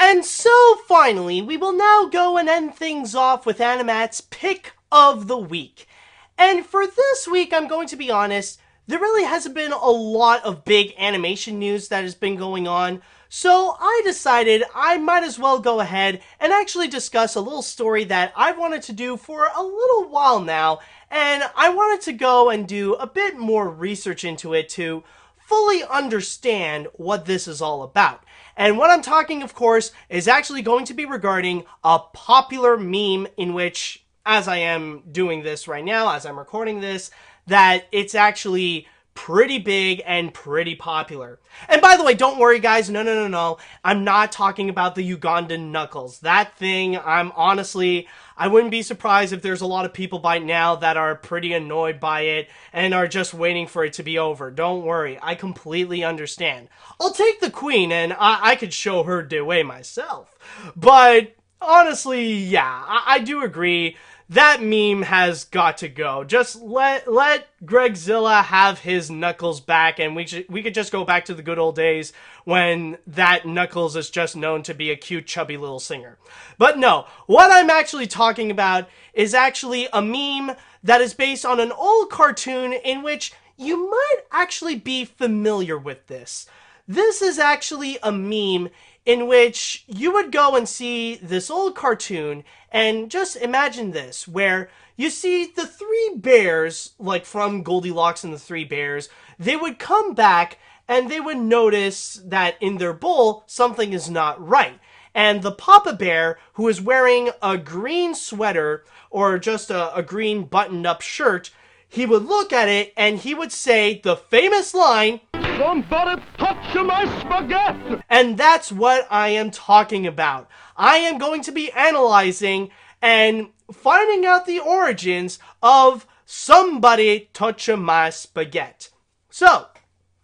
And so finally, we will now go and end things off with AniMat's Pick of the Week. And for this week, I'm going to be honest, there really hasn't been a lot of big animation news that has been going on, so I decided I might as well go ahead and actually discuss a little story that I've wanted to do for a little while now, and I wanted to go and do a bit more research into it to fully understand what this is all about. And what I'm talking, of course, is actually going to be regarding a popular meme in which, as I am doing this right now, as I'm recording this, that it's actually pretty big and pretty popular. And by the way, don't worry guys, no. I'm not talking about the Ugandan knuckles. That thing, I wouldn't be surprised if there's a lot of people by now that are pretty annoyed by it and are just waiting for it to be over. Don't worry, I completely understand. I'll take the queen and I could show her the way myself. But honestly, yeah, I do agree. That meme has got to go. Just let Gregzilla have his Knuckles back, and we could just go back to the good old days when that Knuckles is just known to be a cute, chubby little singer. But no, what I'm actually talking about is actually a meme that is based on an old cartoon in which you might actually be familiar with this. This is actually a meme in which you would go and see this old cartoon, and just imagine this, where you see the three bears, like from Goldilocks and the Three Bears, they would come back and they would notice that in their bowl, something is not right. And the Papa Bear, who is wearing a green sweater, or just a green buttoned-up shirt, he would look at it and he would say the famous line, "Somebody touch my spaghetti!" And that's what I am talking about. I am going to be analyzing and finding out the origins of "Somebody touch my spaghetti." So,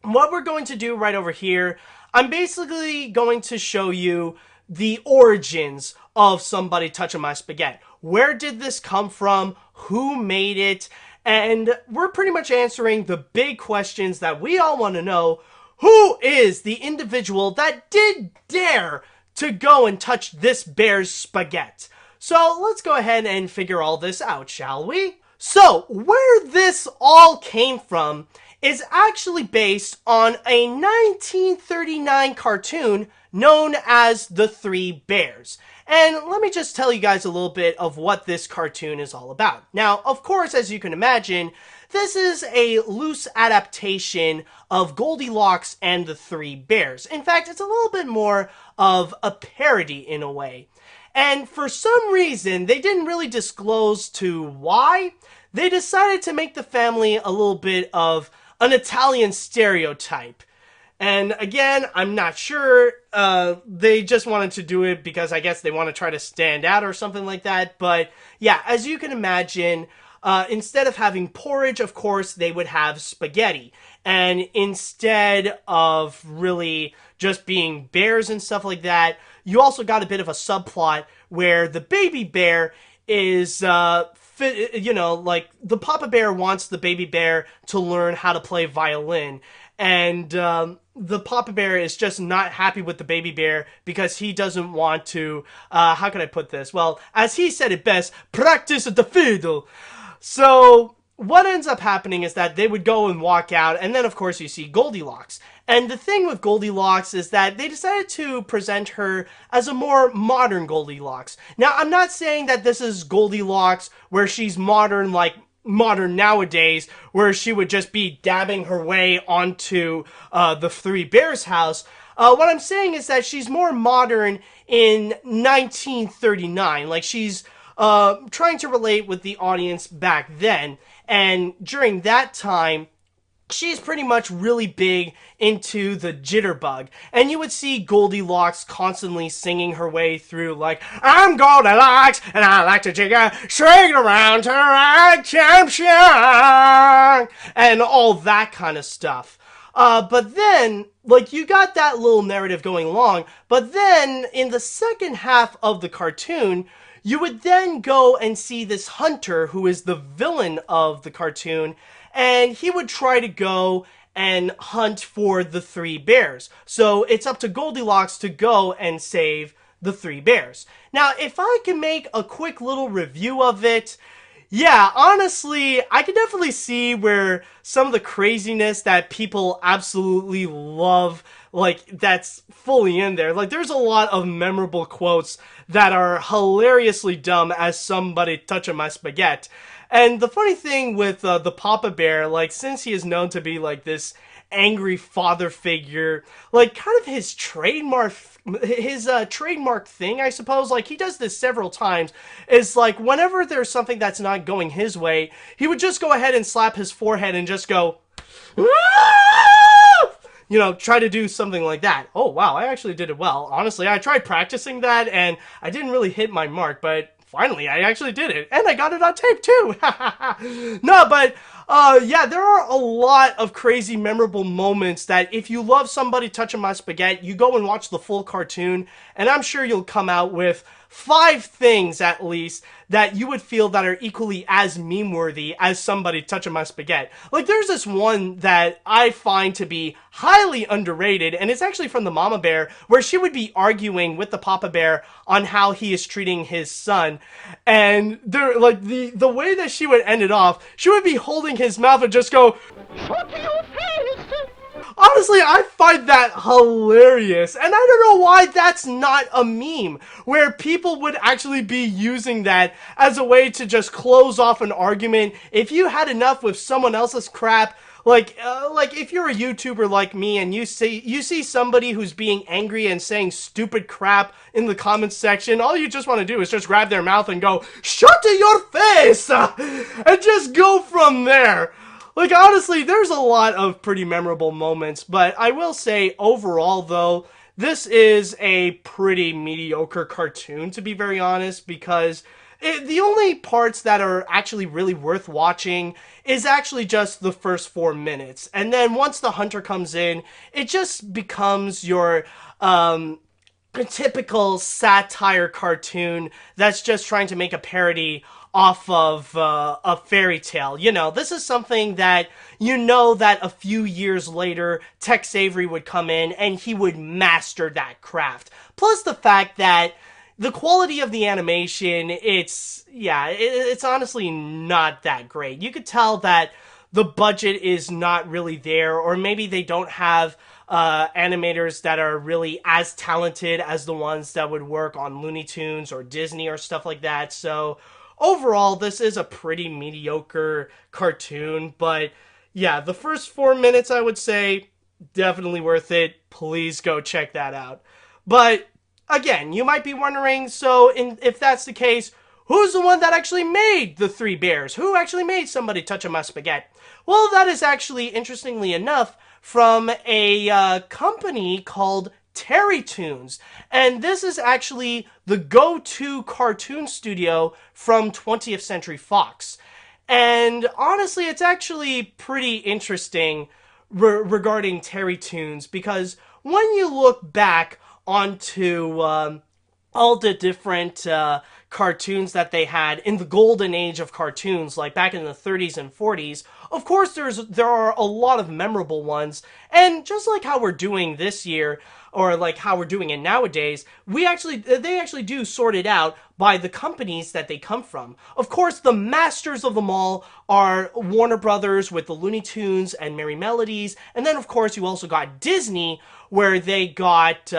what we're going to do right over here, I'm basically going to show you the origins of "Somebody touch my spaghetti." Where did this come from? Who made it? And we're pretty much answering the big questions that we all want to know. Who is the individual that did dare to go and touch this bear's spaghetti? So let's go ahead and figure all this out, shall we? So where this all came from is actually based on a 1939 cartoon known as The Three Bears. And let me just tell you guys a little bit of what this cartoon is all about. Now, of course, as you can imagine, this is a loose adaptation of Goldilocks and the Three Bears. In fact, it's a little bit more of a parody in a way. And for some reason, they didn't really disclose to why. They decided to make the family a little bit of an Italian stereotype. And again, I'm not sure, they just wanted to do it because I guess they want to try to stand out or something like that. But yeah, as you can imagine, instead of having porridge, of course, they would have spaghetti. And instead of really just being bears and stuff like that, you also got a bit of a subplot where the baby bear is, like, the Papa Bear wants the baby bear to learn how to play violin. And the Papa Bear is just not happy with the baby bear because he doesn't want to, how can I put this? Well, as he said it best, practice the fiddle. So what ends up happening is that they would go and walk out, and then of course you see Goldilocks. And the thing with Goldilocks is that they decided to present her as a more modern Goldilocks. Now, I'm not saying that this is Goldilocks where she's modern like modern nowadays, where she would just be dabbing her way onto the Three Bears house. What I'm saying is that she's more modern in 1939. Like, she's trying to relate with the audience back then. And during that time, she's pretty much really big into the jitterbug. And you would see Goldilocks constantly singing her way through, like, "I'm Goldilocks, and I like to jigger, shake around to right champion," and all that kind of stuff. But then, like, you got that little narrative going along, but then, in the second half of the cartoon, you would then go and see this hunter who is the villain of the cartoon, and he would try to go and hunt for the Three Bears. So it's up to Goldilocks to go and save the Three Bears. Now, if I can make a quick little review of it, yeah, honestly, I can definitely see where some of the craziness that people absolutely love, like, that's fully in there. Like, there's a lot of memorable quotes that are hilariously dumb as somebody touching my spaghetti. And the funny thing with the Papa Bear, like, since he is known to be, like, this angry father figure, like, kind of his trademark thing, I suppose, like, he does this several times, is like whenever there's something that's not going his way, he would just go ahead and slap his forehead and just go, try to do something like that. Oh wow, I actually did it well. Honestly, I tried practicing that and I didn't really hit my mark, but finally I actually did it, and I got it on tape too. No, but yeah, there are a lot of crazy memorable moments that if you love somebody touching my spaghetti, you go and watch the full cartoon, and I'm sure you'll come out with 5 things at least that you would feel that are equally as meme worthy as somebody touching my spaghetti. Like, there's this one that I find to be highly underrated, and it's actually from the Mama Bear, where she would be arguing with the Papa Bear on how he is treating his son, and there, like, the way that she would end it off, she would be holding his mouth and just go, "Shut your face!" Honestly, I find that hilarious, and I don't know why that's not a meme, where people would actually be using that as a way to just close off an argument. If you had enough with someone else's crap, like if you're a YouTuber like me and you see somebody who's being angry and saying stupid crap in the comments section, all you just want to do is just grab their mouth and go, "Shut to your face!" and just go from there. Like, honestly, there's a lot of pretty memorable moments, but I will say, overall, though, this is a pretty mediocre cartoon, to be very honest, because the only parts that are actually really worth watching is actually just the first 4 minutes. And then once the hunter comes in, it just becomes your a typical satire cartoon that's just trying to make a parody off of a fairy tale. This is something that that a few years later, Tex Avery would come in and he would master that craft. Plus the fact that the quality of the animation, it's honestly not that great. You could tell that the budget is not really there, or maybe they don't have animators that are really as talented as the ones that would work on Looney Tunes or Disney or stuff like that. So overall, this is a pretty mediocre cartoon, but yeah, the first 4 minutes, I would say, definitely worth it. Please go check that out. But again, you might be wondering, so if that's the case, who's the one that actually made the Three Bears? Who actually made Somebody Touching My Spaghetti? Well, that is actually, interestingly enough, from a company called Toons. And this is actually the go-to cartoon studio from 20th Century Fox. And honestly, it's actually pretty interesting regarding Toons, because when you look back onto all the different cartoons that they had in the golden age of cartoons, like back in the 30s and 40s, of course there are a lot of memorable ones, and just like how we're doing this year, or like how we're doing it nowadays, they actually do sort it out by the companies that they come from. Of course, the masters of them all are Warner Brothers with the Looney Tunes and Merry Melodies, and then of course you also got Disney, where they got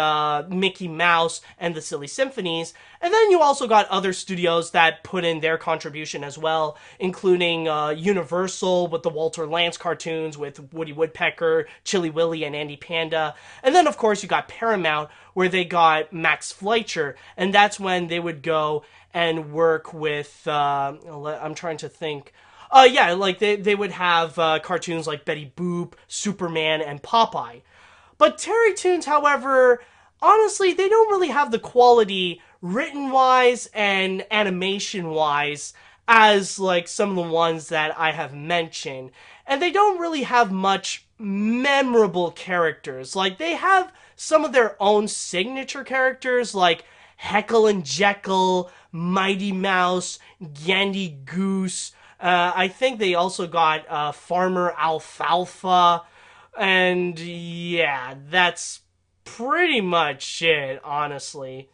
Mickey Mouse and the Silly Symphonies, and then you also got other studios that put in their contribution as well, including Universal with the Walter Lantz cartoons with Woody Woodpecker, Chilly Willy, and Andy Panda, and then of course you got Paramount, where they got Max Fleischer, and that's when they would go and work with, I'm trying to think, like they would have cartoons like Betty Boop, Superman, and Popeye. But Toons, however, honestly, they don't really have the quality written-wise and animation-wise as, like, some of the ones that I have mentioned. And they don't really have much memorable characters. Like, they have some of their own signature characters, like Heckle and Jekyll, Mighty Mouse, Gandy Goose. I think they also got Farmer Alfalfa. And yeah, that's pretty much it, honestly.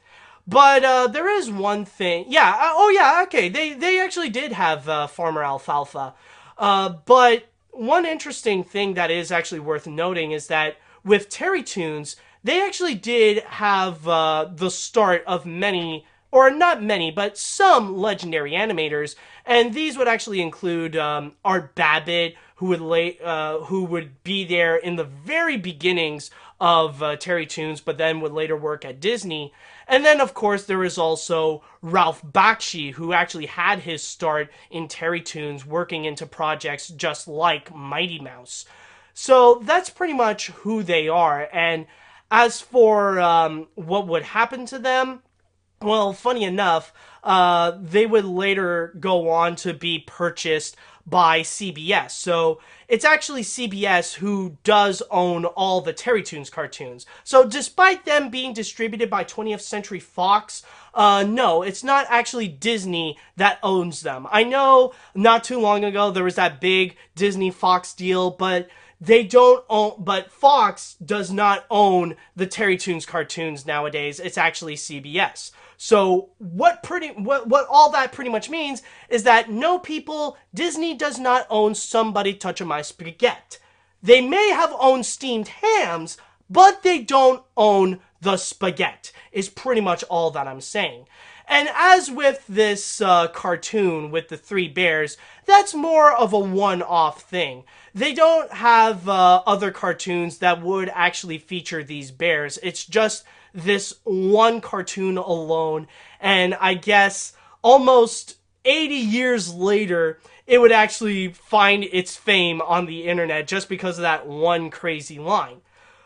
But there is one thing. Yeah. Oh, yeah. Okay. They actually did have Farmer Alfalfa. But one interesting thing that is actually worth noting is that with Terry Toons, they actually did have the start of many, or not many, but some legendary animators, and these would actually include Art Babbitt, who would be there in the very beginnings of Terry Toons, but then would later work at Disney. And then, of course, there is also Ralph Bakshi, who actually had his start in Terry Toons, working into projects just like Mighty Mouse. So that's pretty much who they are. And as for what would happen to them, well, funny enough, they would later go on to be purchased by CBS. So it's actually CBS who does own all the Terrytoons cartoons. So despite them being distributed by 20th Century Fox, no, it's not actually Disney that owns them. I know not too long ago there was that big Disney Fox deal, but they don't own, but Fox does not own the Terrytoons cartoons nowadays. It's actually CBS. So what all that pretty much means is that no, people, Disney does not own Somebody Toucha My Spaghet. They may have owned steamed hams, but they don't own the spaghetti, is pretty much all that I'm saying. And as with this cartoon with the three bears, that's more of a one-off thing. They don't have other cartoons that would actually feature these bears. It's just this one cartoon alone. And I guess almost 80 years later, it would actually find its fame on the internet just because of that one crazy line.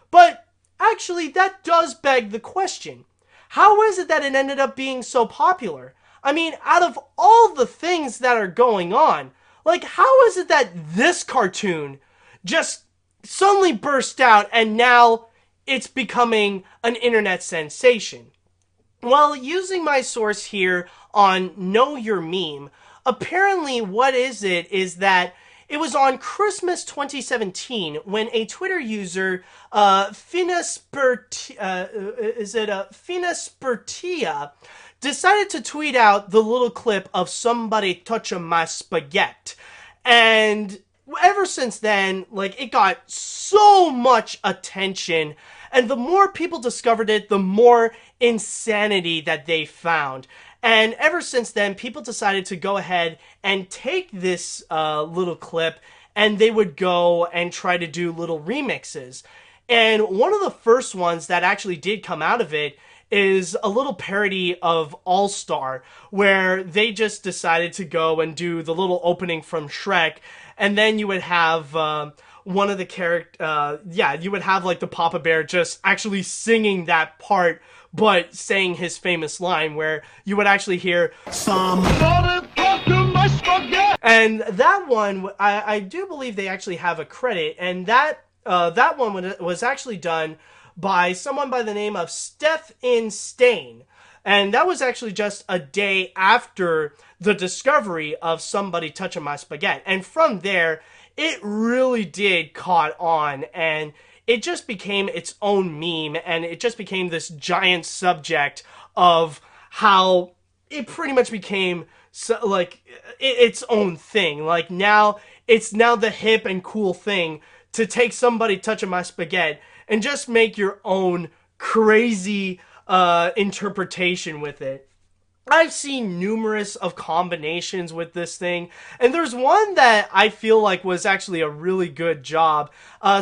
But actually, that does beg the question. How is it that it ended up being so popular? I mean, out of all the things that are going on, like, how is it that this cartoon just suddenly burst out and now it's becoming an internet sensation? Well, using my source here on Know Your Meme, apparently what is it is that it was on Christmas 2017 when a Twitter user, Finaspertia, decided to tweet out the little clip of Somebody Toucha My Spaghet. And ever since then, like, it got so much attention, and the more people discovered it, the more insanity that they found. And ever since then, people decided to go ahead and take this little clip, and they would go and try to do little remixes. And one of the first ones that actually did come out of it is a little parody of All Star, where they just decided to go and do the little opening from Shrek, and then you would have one of the you would have like the Papa Bear just actually singing that part, but saying his famous line where you would actually hear "Somebody touch my spaghetti." And that one, I do believe they actually have a credit, and that one was actually done by someone by the name of Stephany Folsom. And that was actually just a day after the discovery of Somebody Touching My Spaghetti. And from there, it really did caught on, and it just became its own meme, and it just became this giant subject of how it pretty much became its own thing. Like, now, it's now the hip and cool thing to take Somebody Touching My Spaghetti and just make your own crazy interpretation with it. I've seen numerous of combinations with this thing, and there's one that I feel like was actually a really good job.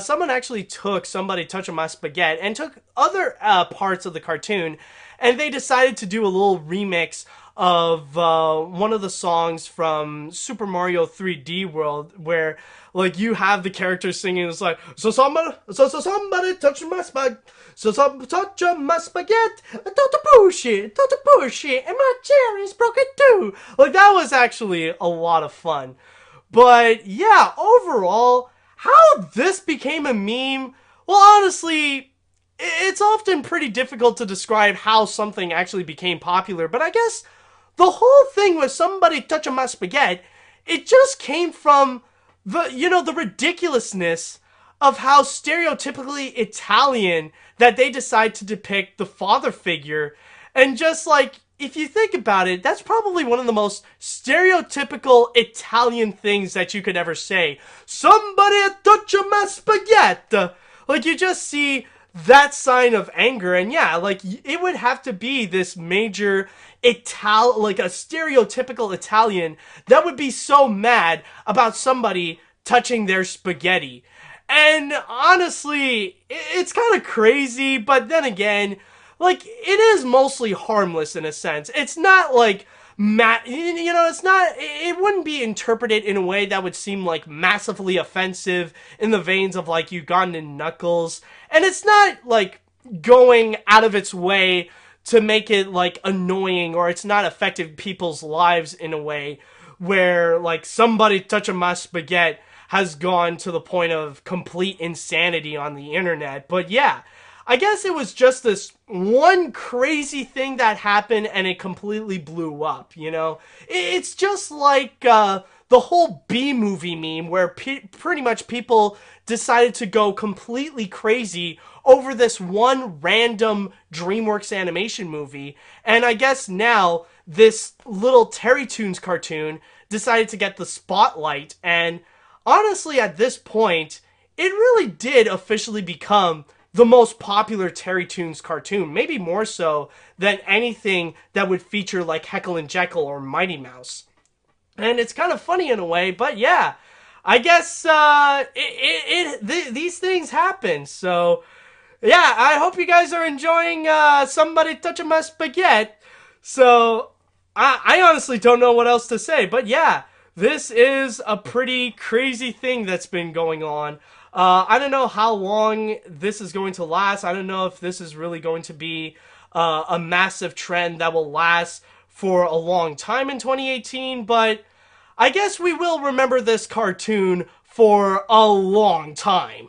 Someone actually took Somebody Touching My Spaghetti and took other parts of the cartoon, and they decided to do a little remix of one of the songs from Super Mario 3D World, where like you have the characters singing. It's like, somebody touch my spaghetti, somebody touch my spaghetti, don't push it, and my chair is broken too. Like, that was actually a lot of fun. But yeah, overall, how this became a meme, well, honestly, it's often pretty difficult to describe how something actually became popular, but I guess the whole thing with Somebody Touching My Spaghetti, it just came from the ridiculousness of how stereotypically Italian that they decide to depict the father figure. And just like, if you think about it, that's probably one of the most stereotypical Italian things that you could ever say. Somebody toucha my spaghetti. Like, you just see that sign of anger, and yeah, like, it would have to be this major like a stereotypical Italian that would be so mad about somebody touching their spaghetti. And honestly, it's kind of crazy, but then again, like, it is mostly harmless in a sense. It's not like it's not, it wouldn't be interpreted in a way that would seem like massively offensive in the veins of like Ugandan knuckles. And it's not like going out of its way to make it like annoying, or it's not affecting people's lives in a way where like somebody touching my spaghetti has gone to the point of complete insanity on the internet. But yeah, I guess it was just this one crazy thing that happened and it completely blew up, you know? It's just like the whole B-movie meme where pretty much people decided to go completely crazy over this one random DreamWorks animation movie. And I guess now this little Toons cartoon decided to get the spotlight. And honestly, at this point, it really did officially become the most popular Toons cartoon, maybe more so than anything that would feature like Heckle and Jekyll or Mighty Mouse. And it's kind of funny in a way, but yeah, I guess these things happen. So yeah, I hope you guys are enjoying Somebody Touching My Spaghetti. So I honestly don't know what else to say, but yeah, this is a pretty crazy thing that's been going on. I don't know how long this is going to last. I don't know if this is really going to be a massive trend that will last for a long time in 2018, but I guess we will remember this cartoon for a long time.